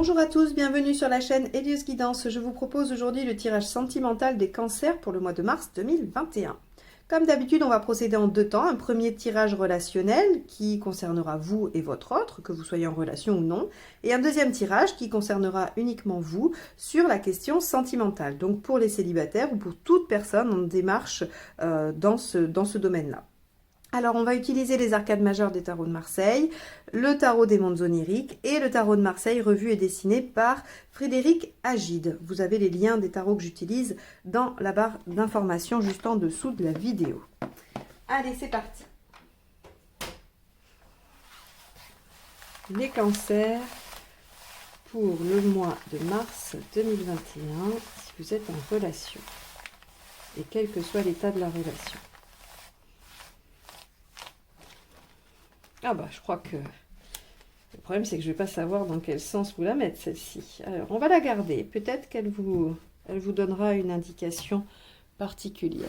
Bonjour à tous, bienvenue sur la chaîne Elios Guidance. Je vous propose aujourd'hui le tirage sentimental des cancers pour le mois de mars 2021. Comme d'habitude, on va procéder en deux temps. Un premier tirage relationnel qui concernera vous et votre autre, que vous soyez en relation ou non. Et un deuxième tirage qui concernera uniquement vous sur la question sentimentale. Donc pour les célibataires ou pour toute personne en démarche dans ce domaine-là. Alors, on va utiliser les arcades majeures des tarots de Marseille, le tarot des mondes oniriques et le tarot de Marseille revu et dessiné par Frédéric Agide. Vous avez les liens des tarots que j'utilise dans la barre d'informations juste en dessous de la vidéo. Allez, c'est parti. Les cancers pour le mois de mars 2021, si vous êtes en relation, et quel que soit l'état de la relation. Ah bah je crois que le problème c'est que je ne vais pas savoir dans quel sens vous la mettre celle-ci. Alors on va la garder, peut-être qu'elle vous donnera une indication particulière.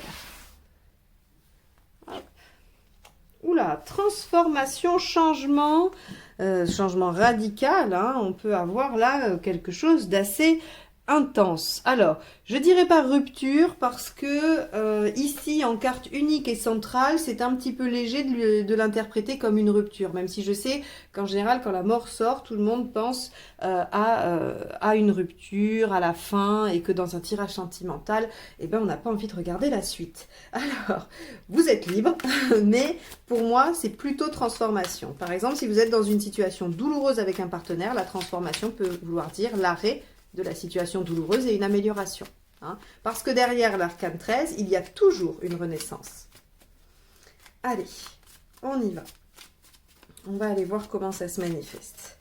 Hop. Oula, transformation, changement, changement radical, hein, on peut avoir là quelque chose d'assez intense. Alors, je dirais pas rupture parce que ici en carte unique et centrale, c'est un petit peu léger de l'interpréter comme une rupture, même si je sais qu'en général quand la mort sort, tout le monde pense à une rupture, à la fin, et que dans un tirage sentimental, eh ben, on n'a pas envie de regarder la suite. Alors, vous êtes libre, mais pour moi, c'est plutôt transformation. Par exemple, si vous êtes dans une situation douloureuse avec un partenaire, la transformation peut vouloir dire l'arrêt de la situation douloureuse et une amélioration. Hein, parce que derrière l'arcane 13, il y a toujours une renaissance. Allez, on y va. On va aller voir comment ça se manifeste.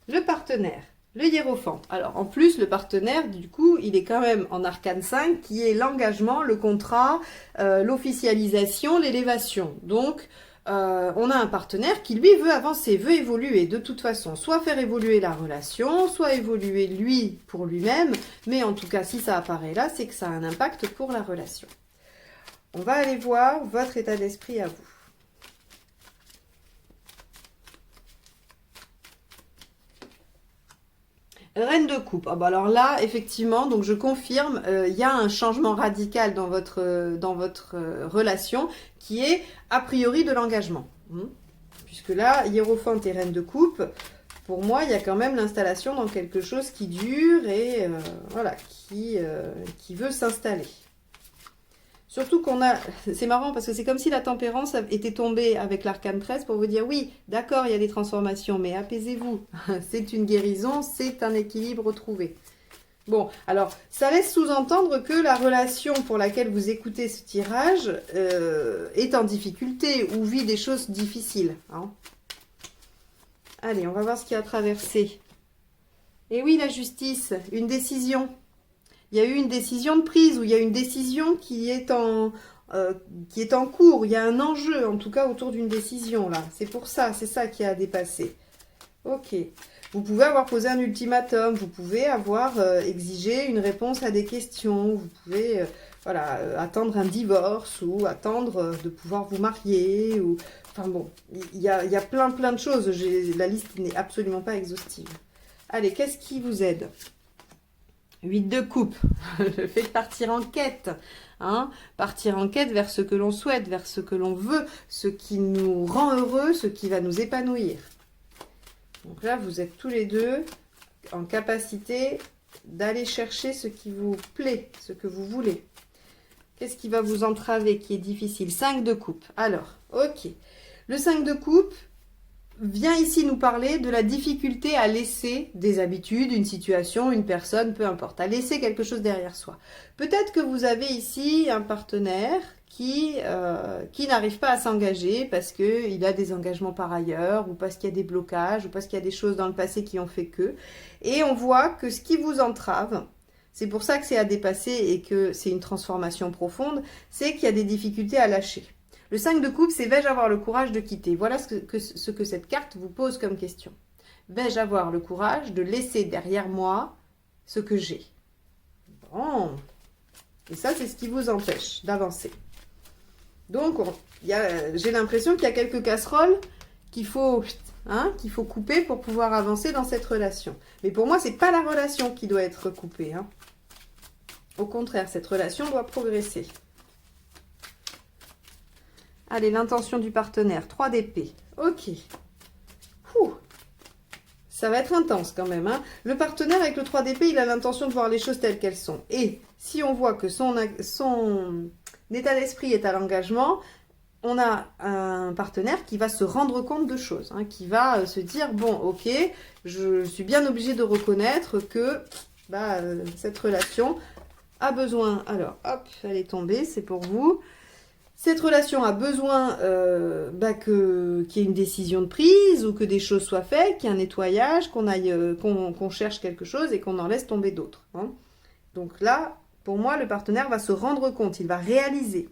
Le partenaire, le hiérophante. Alors, en plus, le partenaire, du coup, il est quand même en arcane 5, qui est l'engagement, le contrat, l'officialisation, l'élévation. Donc, on a un partenaire qui, lui, veut avancer, veut évoluer de toute façon. Soit faire évoluer la relation, soit évoluer lui pour lui-même. Mais en tout cas, si ça apparaît là, c'est que ça a un impact pour la relation. On va aller voir votre état d'esprit à vous. Reine de coupe. Ah bah alors là, effectivement, donc je confirme, il y a un changement radical dans votre relation qui est a priori de l'engagement. Puisque là, hiérophante et reine de coupe, pour moi, il y a quand même l'installation dans quelque chose qui dure et voilà, qui veut s'installer. Surtout qu'on a, c'est marrant parce que c'est comme si la tempérance était tombée avec l'arcane 13 pour vous dire oui, d'accord, il y a des transformations, mais apaisez-vous. C'est une guérison, c'est un équilibre trouvé. Bon, alors, ça laisse sous-entendre que la relation pour laquelle vous écoutez ce tirage est en difficulté ou vit des choses difficiles. Hein. Allez, on va voir ce qui a traversé. Et oui, la justice, une décision. Il y a eu une décision de prise ou il y a une décision qui est en cours. Il y a un enjeu, en tout cas, autour d'une décision, là. C'est pour ça, c'est ça qui a dépassé. Ok. Vous pouvez avoir posé un ultimatum, vous pouvez avoir exigé une réponse à des questions, vous pouvez voilà, attendre un divorce ou attendre de pouvoir vous marier. Ou... Enfin bon, il y a plein de choses. La liste n'est absolument pas exhaustive. Allez, qu'est-ce qui vous aide ? 8 de coupe, le fait de partir en quête, hein, partir en quête vers ce que l'on souhaite, vers ce que l'on veut, ce qui nous rend heureux, ce qui va nous épanouir. Donc là, vous êtes tous les deux en capacité d'aller chercher ce qui vous plaît, ce que vous voulez. Qu'est-ce qui va vous entraver, qui est difficile? 5 de coupe. Alors, ok. Le 5 de coupe vient ici nous parler de la difficulté à laisser des habitudes, une situation, une personne, peu importe, à laisser quelque chose derrière soi. Peut-être que vous avez ici un partenaire qui n'arrive pas à s'engager parce qu'il a des engagements par ailleurs, ou parce qu'il y a des blocages, ou parce qu'il y a des choses dans le passé qui ont fait que. Et on voit que ce qui vous entrave, c'est pour ça que c'est à dépasser et que c'est une transformation profonde, c'est qu'il y a des difficultés à lâcher. Le 5 de coupe, c'est vais-je avoir le courage de quitter? Voilà ce que cette carte vous pose comme question. Vais-je avoir le courage de laisser derrière moi ce que j'ai? Bon. Et ça, c'est ce qui vous empêche d'avancer. Donc, j'ai l'impression qu'il y a quelques casseroles qu'il faut couper pour pouvoir avancer dans cette relation. Mais pour moi, c'est pas la relation qui doit être coupée. Hein. Au contraire, cette relation doit progresser. Allez, l'intention du partenaire, 3 d'épée. Ok. Ouh. Ça va être intense quand même. Hein. Le partenaire avec le 3 d'épée, il a l'intention de voir les choses telles qu'elles sont. Et si on voit que son état d'esprit est à l'engagement, on a un partenaire qui va se rendre compte de choses, hein, qui va se dire, bon, ok, je suis bien obligé de reconnaître que cette relation a besoin, alors, hop, elle est tombée, c'est pour vous. Cette relation a besoin qu'il y ait une décision de prise ou que des choses soient faites, qu'il y ait un nettoyage, qu'on cherche quelque chose et qu'on en laisse tomber d'autres. Hein. Donc là, pour moi, le partenaire va se rendre compte, il va réaliser.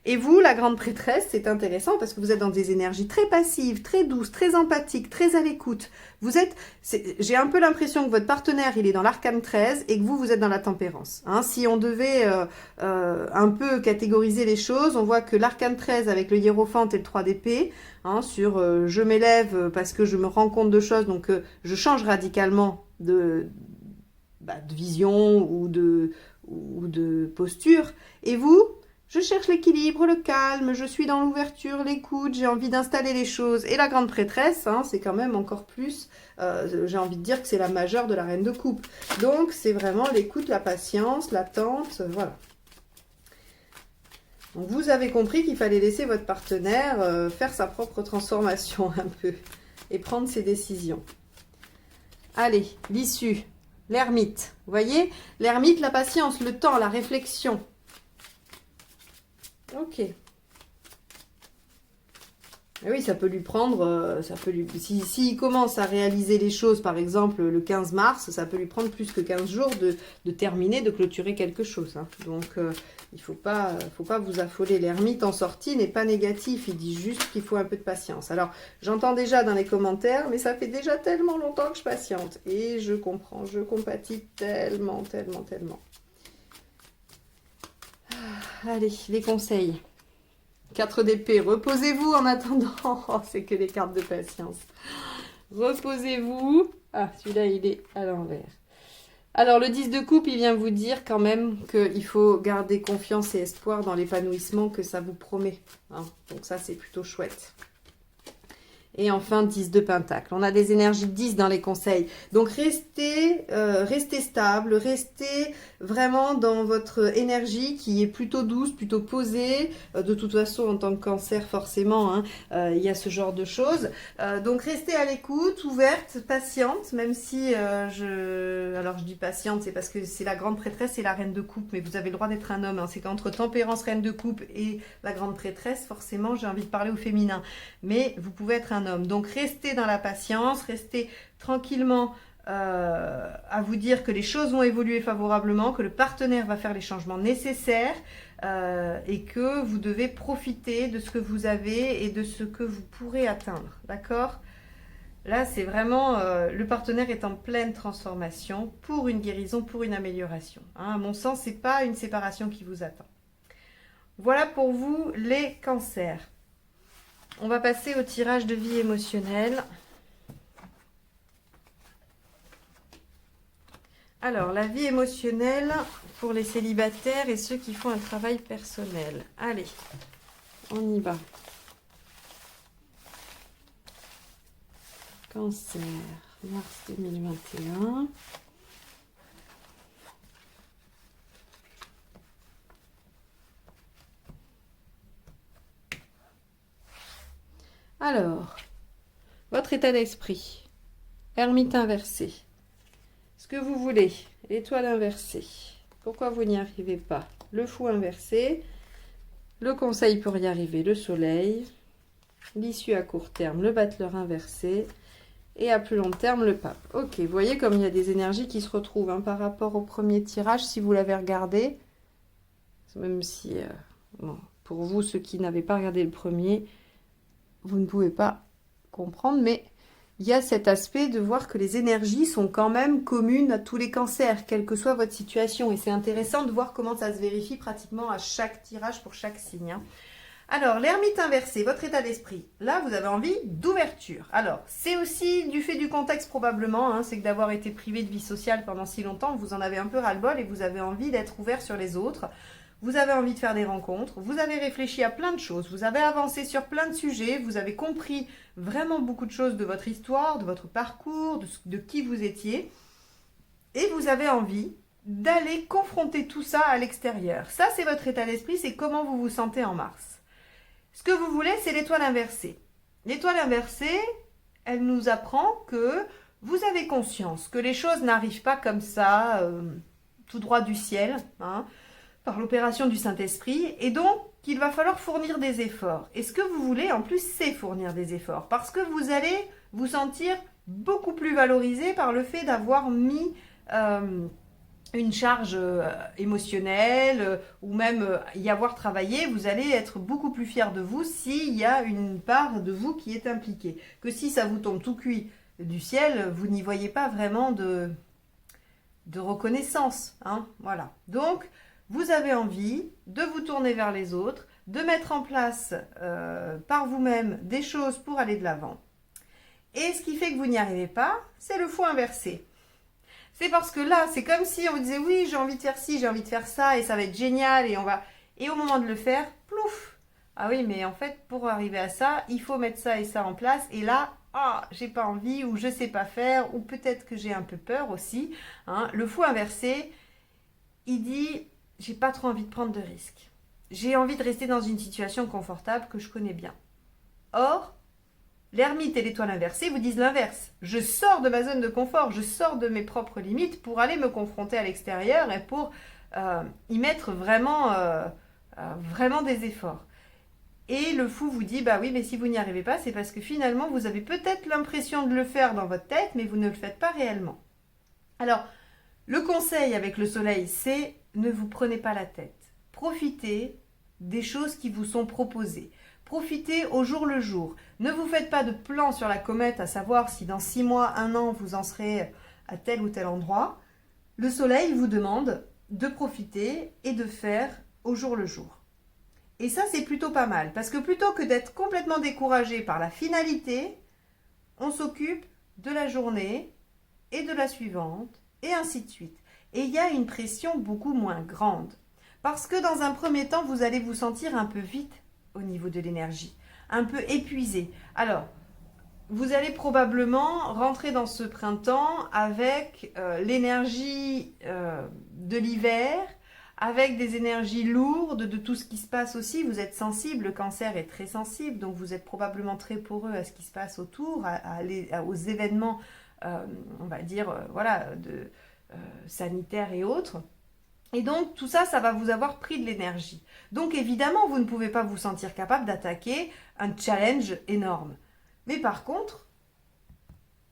Et vous, la grande prêtresse, c'est intéressant parce que vous êtes dans des énergies très passives, très douces, très empathiques, très à l'écoute. J'ai un peu l'impression que votre partenaire, il est dans l'arcane 13 et que vous êtes dans la tempérance. Hein, si on devait un peu catégoriser les choses, on voit que l'arcane 13 avec le hiérophante et le 3 d'épée, hein, sur je m'élève parce que je me rends compte de choses, donc je change radicalement de vision ou de posture. Et vous, je cherche l'équilibre, le calme, je suis dans l'ouverture, l'écoute, j'ai envie d'installer les choses. Et la grande prêtresse, hein, c'est quand même encore plus, j'ai envie de dire que c'est la majeure de la reine de coupe. Donc, c'est vraiment l'écoute, la patience, l'attente, voilà. Donc, vous avez compris qu'il fallait laisser votre partenaire faire sa propre transformation un peu et prendre ses décisions. Allez, l'issue, l'ermite. Vous voyez, l'ermite, la patience, le temps, la réflexion. Ok. Et oui, ça peut lui prendre, s'il commence à réaliser les choses, par exemple, le 15 mars, ça peut lui prendre plus que 15 jours de terminer, de clôturer quelque chose. Hein. Donc, il ne faut pas vous affoler. L'ermite en sortie n'est pas négatif, il dit juste qu'il faut un peu de patience. Alors, j'entends déjà dans les commentaires, mais ça fait déjà tellement longtemps que je patiente. Et je comprends, je compatis tellement, tellement, tellement. Allez, les conseils. 4 d'épée, reposez-vous en attendant. Oh, c'est que les cartes de patience. Reposez-vous. Ah, celui-là, il est à l'envers. Alors, le 10 de coupe, il vient vous dire quand même qu'il faut garder confiance et espoir dans l'épanouissement que ça vous promet. Hein. Donc ça, c'est plutôt chouette. Et enfin, 10 de pentacle. On a des énergies 10 dans les conseils. Donc, restez stable, restez vraiment dans votre énergie qui est plutôt douce, plutôt posée. De toute façon, en tant que cancer, forcément, hein, il y a ce genre de choses. Donc, restez à l'écoute, ouverte, patiente, même si alors je dis patiente, c'est parce que c'est la grande prêtresse et la reine de coupe, mais vous avez le droit d'être un homme. Hein. C'est qu'entre tempérance, reine de coupe et la grande prêtresse, forcément, j'ai envie de parler au féminin. Mais vous pouvez être un homme. Donc, restez dans la patience, restez tranquillement à vous dire que les choses vont évoluer favorablement, que le partenaire va faire les changements nécessaires et que vous devez profiter de ce que vous avez et de ce que vous pourrez atteindre. D'accord ? Là, c'est vraiment, le partenaire est en pleine transformation pour une guérison, pour une amélioration. Hein, à mon sens, ce n'est pas une séparation qui vous attend. Voilà pour vous les cancers. On va passer au tirage de vie émotionnelle. Alors, la vie émotionnelle pour les célibataires et ceux qui font un travail personnel. Allez, on y va. Cancer, mars 2021. Alors, votre état d'esprit, ermite inversé, ce que vous voulez, étoile inversée, pourquoi vous n'y arrivez pas, le fou inversé, le conseil pour y arriver, le soleil, l'issue à court terme, le battleur inversé, et à plus long terme, le pape. Ok, vous voyez comme il y a des énergies qui se retrouvent hein, par rapport au premier tirage, si vous l'avez regardé, même si, bon, pour vous, ceux qui n'avaient pas regardé le premier, vous ne pouvez pas comprendre, mais il y a cet aspect de voir que les énergies sont quand même communes à tous les cancers, quelle que soit votre situation. Et c'est intéressant de voir comment ça se vérifie pratiquement à chaque tirage pour chaque signe. Hein. Alors, l'ermite inversé, votre état d'esprit, là, vous avez envie d'ouverture. Alors, c'est aussi du fait du contexte probablement, hein, c'est que d'avoir été privé de vie sociale pendant si longtemps, vous en avez un peu ras-le-bol et vous avez envie d'être ouvert sur les autres. Vous avez envie de faire des rencontres, vous avez réfléchi à plein de choses, vous avez avancé sur plein de sujets, vous avez compris vraiment beaucoup de choses de votre histoire, de votre parcours, de qui vous étiez. Et vous avez envie d'aller confronter tout ça à l'extérieur. Ça, c'est votre état d'esprit, c'est comment vous vous sentez en mars. Ce que vous voulez, c'est l'étoile inversée. L'étoile inversée, elle nous apprend que vous avez conscience que les choses n'arrivent pas comme ça, tout droit du ciel, hein, par l'opération du Saint-Esprit, et donc qu'il va falloir fournir des efforts. Et ce que vous voulez, en plus, c'est fournir des efforts, parce que vous allez vous sentir beaucoup plus valorisé par le fait d'avoir mis une charge émotionnelle ou même y avoir travaillé, vous allez être beaucoup plus fier de vous s'il y a une part de vous qui est impliquée. Que si ça vous tombe tout cuit du ciel, vous n'y voyez pas vraiment de reconnaissance. Hein, voilà. Donc, vous avez envie de vous tourner vers les autres, de mettre en place par vous-même des choses pour aller de l'avant. Et ce qui fait que vous n'y arrivez pas, c'est le fou inversé. C'est parce que là, c'est comme si on vous disait oui, j'ai envie de faire ci, j'ai envie de faire ça, et ça va être génial, et au moment de le faire, plouf. Ah oui, mais en fait, pour arriver à ça, il faut mettre ça et ça en place, et là, j'ai pas envie, ou je sais pas faire, ou peut-être que j'ai un peu peur aussi. Hein. Le fou inversé, il dit, j'ai pas trop envie de prendre de risques. J'ai envie de rester dans une situation confortable que je connais bien. Or, l'ermite et l'étoile inversée vous disent l'inverse. Je sors de ma zone de confort, je sors de mes propres limites pour aller me confronter à l'extérieur et pour y mettre vraiment des efforts. Et le fou vous dit, bah oui, mais si vous n'y arrivez pas, c'est parce que finalement, vous avez peut-être l'impression de le faire dans votre tête, mais vous ne le faites pas réellement. Alors, le conseil avec le soleil, c'est ne vous prenez pas la tête. Profitez des choses qui vous sont proposées. Profitez au jour le jour. Ne vous faites pas de plan sur la comète à savoir si dans 6 mois, 1 an, vous en serez à tel ou tel endroit. Le soleil vous demande de profiter et de faire au jour le jour. Et ça, c'est plutôt pas mal. Parce que plutôt que d'être complètement découragé par la finalité, on s'occupe de la journée et de la suivante, et ainsi de suite. Et il y a une pression beaucoup moins grande. Parce que dans un premier temps, vous allez vous sentir un peu vite au niveau de l'énergie, un peu épuisé. Alors, vous allez probablement rentrer dans ce printemps avec l'énergie de l'hiver, avec des énergies lourdes de tout ce qui se passe aussi. Vous êtes sensible, le cancer est très sensible, donc vous êtes probablement très poreux à ce qui se passe autour, aux événements, on va dire, sanitaires et autres. Et donc, tout ça, ça va vous avoir pris de l'énergie. Donc, évidemment, vous ne pouvez pas vous sentir capable d'attaquer un challenge énorme. Mais par contre,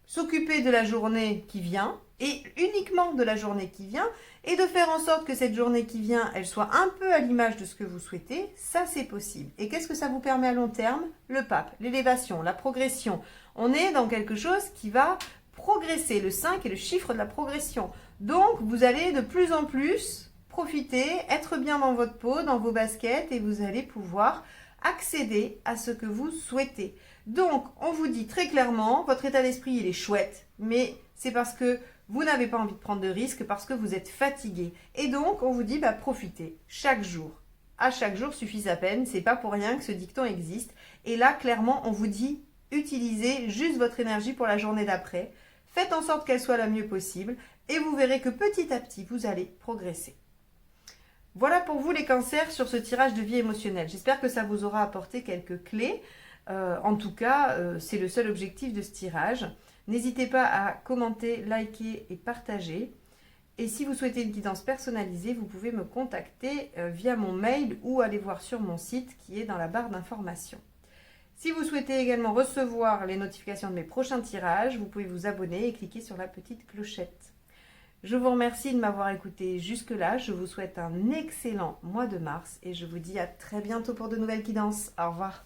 s'occuper de la journée qui vient, et uniquement de la journée qui vient, et de faire en sorte que cette journée qui vient, elle soit un peu à l'image de ce que vous souhaitez, ça, c'est possible. Et qu'est-ce que ça vous permet à long terme? Le pape, l'élévation, la progression. On est dans quelque chose qui va progresser. Le 5 est le chiffre de la progression. Donc, vous allez de plus en plus profiter, être bien dans votre peau, dans vos baskets, et vous allez pouvoir accéder à ce que vous souhaitez. Donc, on vous dit très clairement, votre état d'esprit, il est chouette, mais c'est parce que vous n'avez pas envie de prendre de risques, parce que vous êtes fatigué. Et donc, on vous dit, profitez chaque jour. À chaque jour suffit sa peine, c'est pas pour rien que ce dicton existe. Et là, clairement, on vous dit, utilisez juste votre énergie pour la journée d'après. Faites en sorte qu'elle soit la mieux possible, et vous verrez que petit à petit, vous allez progresser. Voilà pour vous les cancers sur ce tirage de vie émotionnelle. J'espère que ça vous aura apporté quelques clés. En tout cas, c'est le seul objectif de ce tirage. N'hésitez pas à commenter, liker et partager. Et si vous souhaitez une guidance personnalisée, vous pouvez me contacter via mon mail ou aller voir sur mon site qui est dans la barre d'information. Si vous souhaitez également recevoir les notifications de mes prochains tirages, vous pouvez vous abonner et cliquer sur la petite clochette. Je vous remercie de m'avoir écouté jusque-là. Je vous souhaite un excellent mois de mars et je vous dis à très bientôt pour de nouvelles guidances. Au revoir.